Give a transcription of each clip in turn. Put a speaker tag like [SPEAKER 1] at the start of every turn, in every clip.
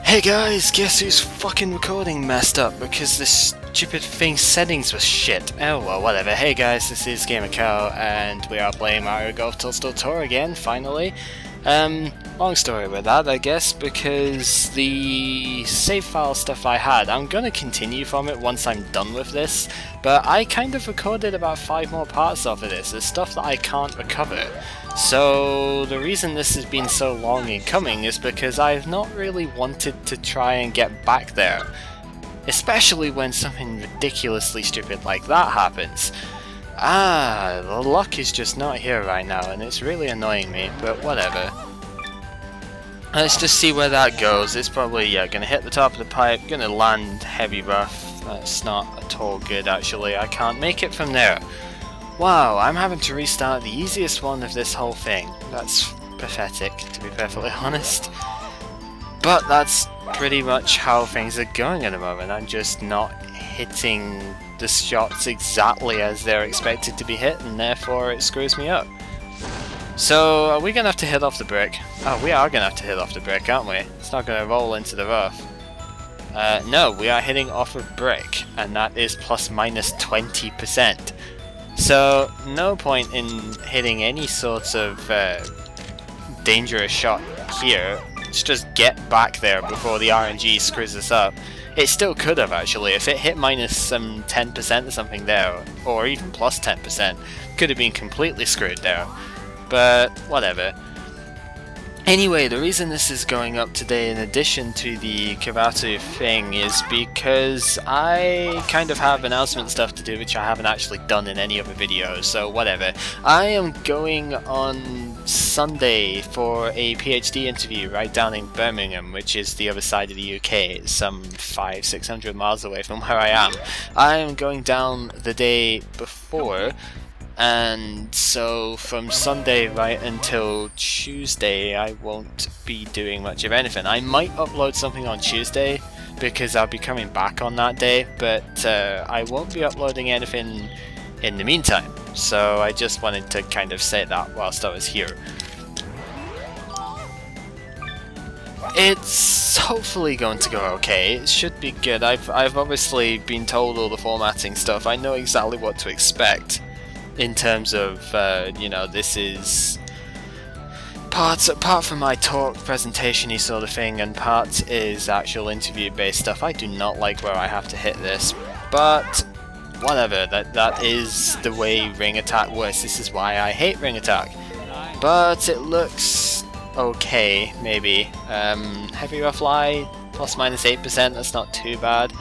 [SPEAKER 1] Hey guys, guess whose fucking recording messed up because this stupid thing's settings was shit. Oh well, whatever. Hey guys, this is Gamer Cow and we are playing Mario Golf Toadstool Tour again, finally. Long story with that, I guess, because the save file stuff I had, I'm gonna continue from it once I'm done with this, but I kind of recorded about 5 more parts of this. There's stuff that I can't recover. So the reason this has been so long in coming is because I've not really wanted to try and get back there. Especially when something ridiculously stupid like that happens. The luck is just not here right now and it's really annoying me, but whatever. Let's just see where that goes. It's probably, gonna hit the top of the pipe, gonna land heavy rough. That's not at all good actually, I can't make it from there. Wow, I'm having to restart the easiest one of this whole thing. That's pathetic, to be perfectly honest. But that's pretty much how things are going at the moment. I'm just not hitting the shots exactly as they're expected to be hit, and therefore it screws me up. So, are we going to have to hit off the brick? Oh, we are going to have to hit off the brick, aren't we? It's not going to roll into the rough. No, we are hitting off a brick, and that is plus minus 20%. So, no point in hitting any sort of dangerous shot here. Let's just get back there before the RNG screws us up. It still could have actually, if it hit minus some 10% or something there, or even plus 10%, could have been completely screwed there. But, whatever. Anyway, the reason this is going up today in addition to the Karatu thing is because I kind of have announcement stuff to do which I haven't actually done in any other videos, so whatever. I am going on Sunday for a PhD interview right down in Birmingham, which is the other side of the UK, some 500-600 miles away from where I am. I am going down the day before, and so from Sunday right until Tuesday I won't be doing much of anything. I might upload something on Tuesday because I'll be coming back on that day, but I won't be uploading anything in the meantime. So I just wanted to kind of say that whilst I was here. It's hopefully going to go okay. It should be good. I've obviously been told all the formatting stuff. I know exactly what to expect. In terms of, you know, this is parts, apart from my talk, presentation-y sort of thing, and part is actual interview-based stuff. I do not like where I have to hit this, but whatever, that is the way Ring Attack works. This is why I hate Ring Attack. But it looks okay, maybe. Heavy Rough Lie, plus minus 8%, that's not too bad.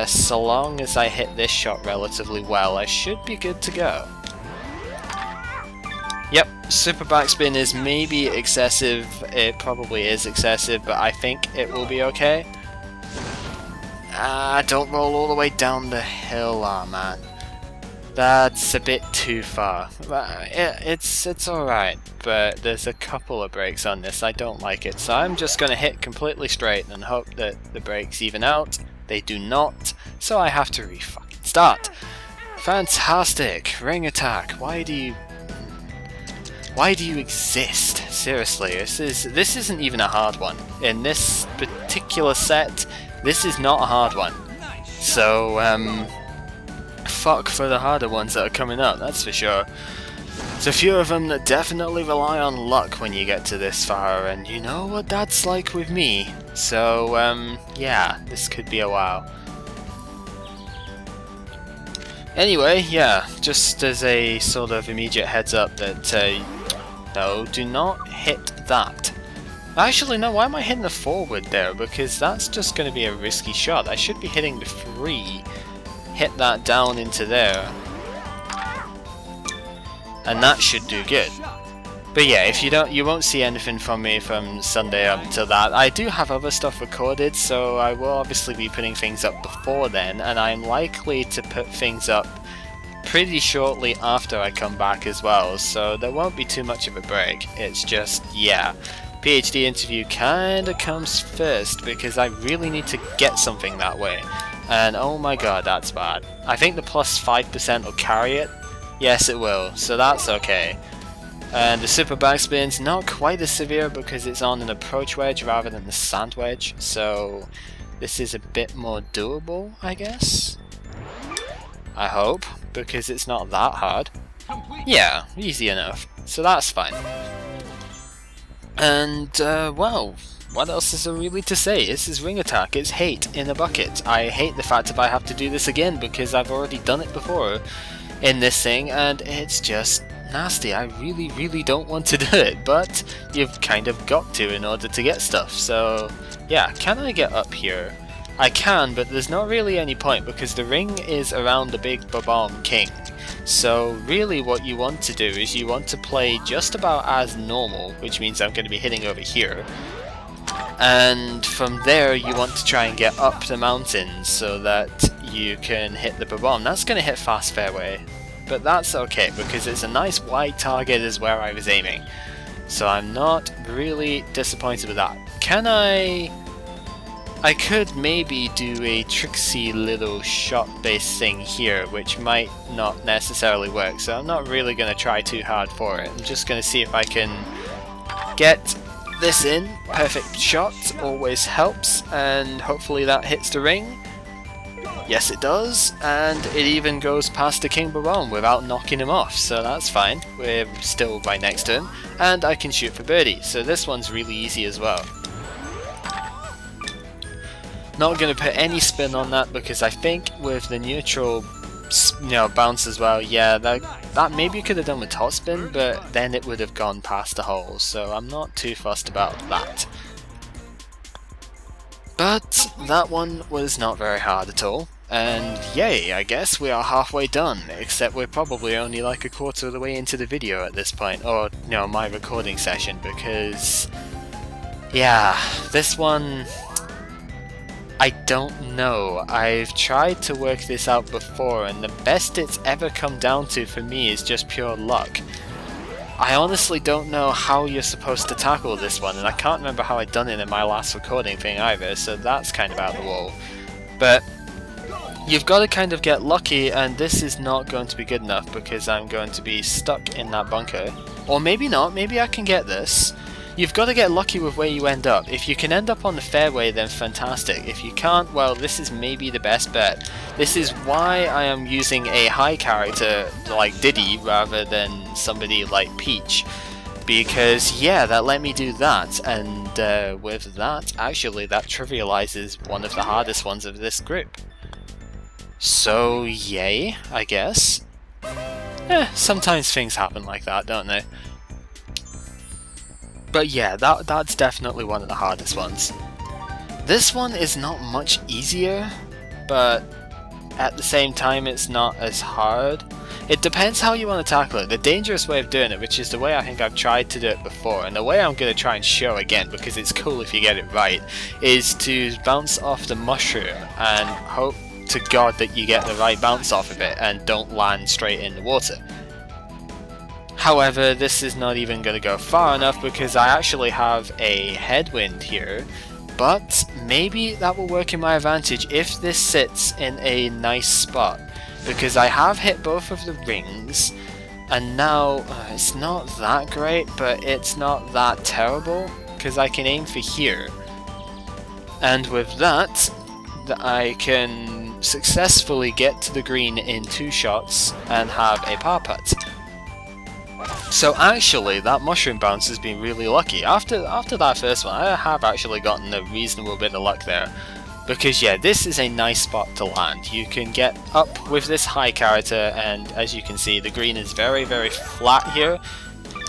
[SPEAKER 1] So long as I hit this shot relatively well, I should be good to go. Yep, super backspin is maybe excessive, it probably is excessive, but I think it will be okay. Don't roll all the way down the hill, man. That's a bit too far. It's alright, but there's a couple of breaks on this, I don't like it, so I'm just gonna hit completely straight and hope that the breaks even out. They do not, so I have to re-fucking start. Fantastic! Ring Attack, why do you exist? Seriously, this isn't even a hard one. In this particular set, this is not a hard one. So, fuck for the harder ones that are coming up, that's for sure. There's a few of them that definitely rely on luck when you get to this far, and you know what that's like with me. So, yeah, this could be a while. Anyway, yeah, just as a sort of immediate heads up that, no, do not hit that. Actually, no, why am I hitting the forward there? Because that's just going to be a risky shot. I should be hitting the 3, hit that down into there, and that should do good. But yeah, if you won't see anything from me from Sunday up until that. I do have other stuff recorded, so I will obviously be putting things up before then, and I'm likely to put things up pretty shortly after I come back as well, so there won't be too much of a break. It's just, yeah, PhD interview kinda comes first because I really need to get something that way. And oh my god, that's bad. I think the plus 5% will carry it. Yes, it will, so that's okay. And the super backspin's not quite as severe because it's on an approach wedge rather than the sand wedge, so this is a bit more doable, I guess? I hope, because it's not that hard. Yeah, easy enough, so that's fine. And, well, what else is there really to say? This is Ring Attack, it's hate in a bucket. I hate the fact that I have to do this again because I've already done it before in this thing, and it's just nasty. I really don't want to do it, but you've kind of got to in order to get stuff. So yeah, can I get up here? I can, but there's not really any point because the ring is around the big Bob-omb king. So really what you want to do is you want to play just about as normal, which means I'm going to be hitting over here. And from there you want to try and get up the mountain so that you can hit the Bob-omb. That's going to hit fast fairway, but that's okay because it's a nice wide target is where I was aiming. So I'm not really disappointed with that. Can I could maybe do a tricksy little shot based thing here, which might not necessarily work, so I'm not really going to try too hard for it. I'm just going to see if I can get this in. Perfect shot always helps, and hopefully that hits the ring. Yes it does, and it even goes past the King Bob-omb without knocking him off, so that's fine. We're still right next to him, and I can shoot for birdie, so this one's really easy as well. Not going to put any spin on that because I think with the neutral, bounce as well, yeah, that maybe you could have done with topspin, but then it would have gone past the hole, so I'm not too fussed about that. But that one was not very hard at all, and yay, I guess we are halfway done, except we're probably only like a quarter of the way into the video at this point, or my recording session, because yeah, this one, I don't know. I've tried to work this out before, and the best it's ever come down to for me is just pure luck. I honestly don't know how you're supposed to tackle this one, and I can't remember how I'd done it in my last recording thing either, so that's kind of out of the wall. But you've got to kind of get lucky, and this is not going to be good enough because I'm going to be stuck in that bunker. Or maybe not, maybe I can get this. You've got to get lucky with where you end up. If you can end up on the fairway, then fantastic. If you can't, well, this is maybe the best bet. This is why I am using a high character like Diddy rather than somebody like Peach. Because, yeah, that let me do that, and with that, actually, that trivializes one of the hardest ones of this group. So, yay, I guess. Sometimes things happen like that, don't they? But yeah, that's definitely one of the hardest ones. This one is not much easier, but at the same time it's not as hard. It depends how you want to tackle it. The dangerous way of doing it, which is the way I think I've tried to do it before, and the way I'm going to try and show again, because it's cool if you get it right, is to bounce off the mushroom and hope to God that you get the right bounce off of it and don't land straight in the water. However, this is not even going to go far enough because I actually have a headwind here, but maybe that will work in my advantage if this sits in a nice spot, because I have hit both of the rings, and now it's not that great, but it's not that terrible, because I can aim for here. And with that, I can successfully get to the green in 2 shots and have a par putt. So actually, that mushroom bounce has been really lucky. After that first one, I have actually gotten a reasonable bit of luck there. Because yeah, this is a nice spot to land. You can get up with this high character, and as you can see, the green is very flat here.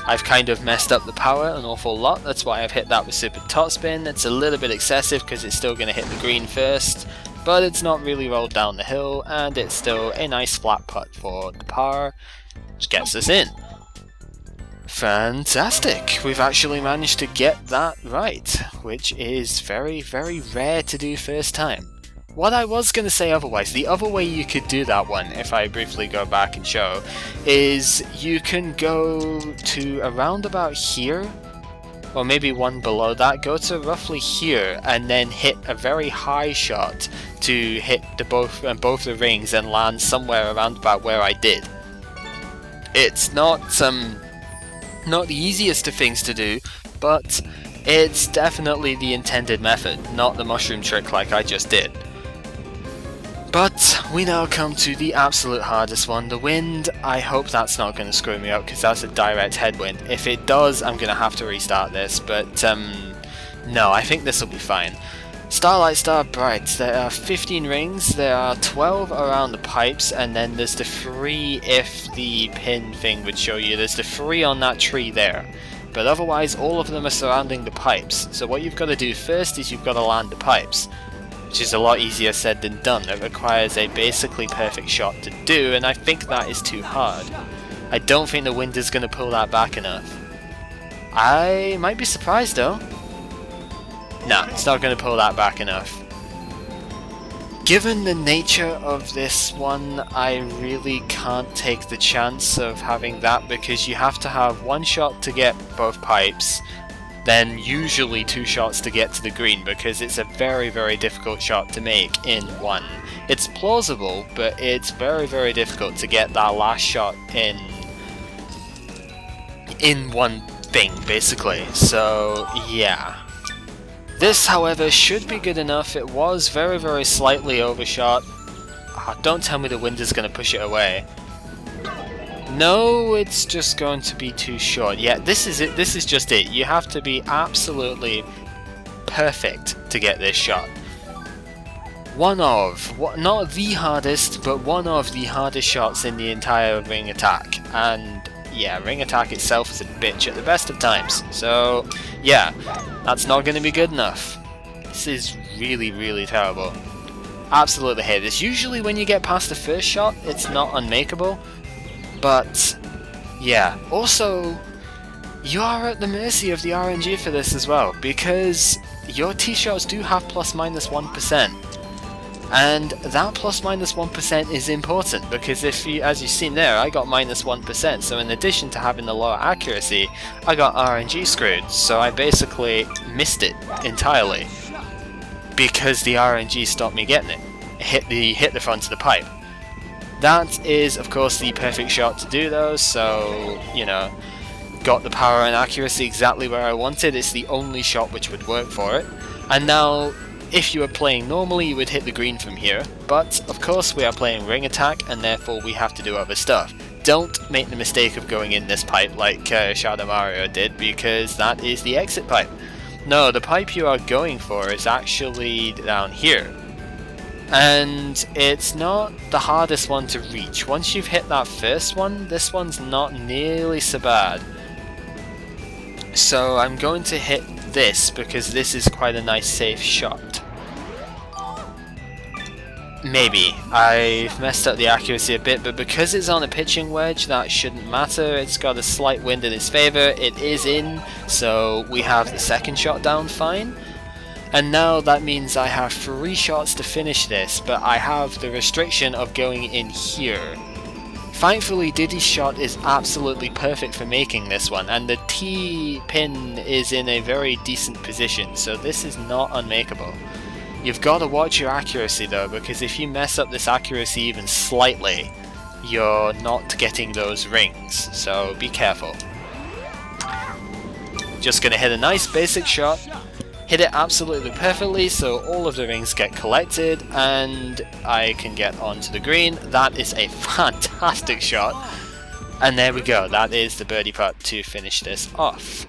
[SPEAKER 1] I've kind of messed up the power an awful lot, that's why I've hit that with super topspin. It's a little bit excessive because it's still going to hit the green first, but it's not really rolled down the hill, and it's still a nice flat putt for the par, which gets us in. Fantastic! We've actually managed to get that right, which is very rare to do first time. What I was going to say otherwise, the other way you could do that one, if I briefly go back and show, is you can go to around about here, or maybe one below that, go to roughly here, and then hit a very high shot to hit both the rings and land somewhere around about where I did. It's not Not the easiest of things to do, but it's definitely the intended method, not the mushroom trick like I just did. But we now come to the absolute hardest one, the wind. I hope that's not going to screw me up because that's a direct headwind. If it does, I'm going to have to restart this, but no, I think this will be fine. Starlight, Star, Bright. There are 15 rings, there are 12 around the pipes, and then there's the 3 if the pin thing would show you. There's the 3 on that tree there. But otherwise, all of them are surrounding the pipes. So what you've got to do first is you've got to land the pipes, which is a lot easier said than done. It requires a basically perfect shot to do, and I think that is too hard. I don't think the wind is going to pull that back enough. I might be surprised though. Nah, it's not going to pull that back enough. Given the nature of this one, I really can't take the chance of having that because you have to have 1 shot to get both pipes, then usually 2 shots to get to the green because it's a very, very difficult shot to make in one. It's plausible, but it's very, very difficult to get that last shot in one thing, basically. So, yeah. This, however, should be good enough. It was very, very slightly overshot. Don't tell me the wind is going to push it away. No, it's just going to be too short. Yeah, this is it. This is just it. You have to be absolutely perfect to get this shot. Not the hardest, but one of the hardest shots in the entire ring attack. And yeah, ring attack itself is a bitch at the best of times. So yeah, that's not going to be good enough. This is really, really terrible. Absolutely hate this. Usually when you get past the first shot, it's not unmakeable. But yeah, also you are at the mercy of the RNG for this as well, because your T-shots do have ±1%. And that ±1% is important because if you, as you've seen there, I got -1%, so in addition to having the lower accuracy, I got RNG screwed, so I basically missed it entirely because the RNG stopped me getting it. Hit the front of the pipe. That is of course the perfect shot to do though, so you know, got the power and accuracy exactly where I wanted. It's the only shot which would work for it. And now if you were playing normally, you would hit the green from here, but of course we are playing ring attack and therefore we have to do other stuff. Don't make the mistake of going in this pipe like Shadow Mario did, because that is the exit pipe. No, the pipe you are going for is actually down here. And it's not the hardest one to reach. Once you've hit that first one, this one's not nearly so bad. So I'm going to hit this because this is quite a nice safe shot. Maybe. I've messed up the accuracy a bit, but because it's on a pitching wedge, that shouldn't matter. It's got a slight wind in its favour. It is in, so we have the second shot down fine. And now that means I have 3 shots to finish this, but I have the restriction of going in here. Thankfully, Diddy's shot is absolutely perfect for making this one, and the T-pin is in a very decent position, so this is not unmakeable. You've got to watch your accuracy though, because if you mess up this accuracy even slightly, you're not getting those rings, so be careful. Just gonna hit a nice basic shot, hit it absolutely perfectly so all of the rings get collected and I can get onto the green. That is a fantastic shot. And there we go, that is the birdie putt to finish this off.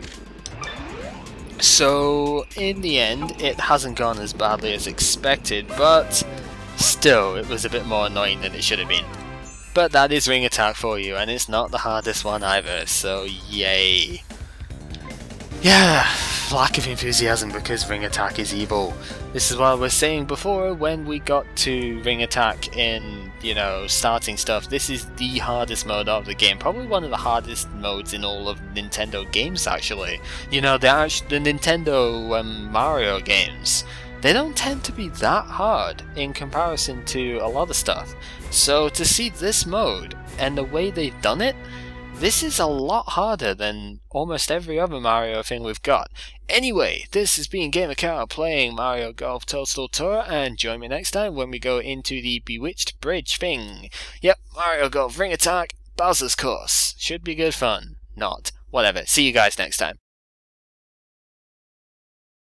[SPEAKER 1] So in the end it hasn't gone as badly as expected, but still it was a bit more annoying than it should have been. But that is ring attack for you, and it's not the hardest one either, so yay. Yeah, lack of enthusiasm because ring attack is evil. This is what I was saying before when we got to ring attack in, you know, starting stuff. This is the hardest mode of the game. Probably one of the hardest modes in all of Nintendo games, actually. You know, the Nintendo Mario games, they don't tend to be that hard in comparison to a lot of stuff. So to see this mode and the way they've done it, this is a lot harder than almost every other Mario thing we've got. Anyway, this has been GamerCow playing Mario Golf Toadstool Tour, and join me next time when we go into the Bewitched Bridge thing. Yep, Mario Golf Ring Attack, Bowser's Course. Should be good fun. Not. Whatever. See you guys next time.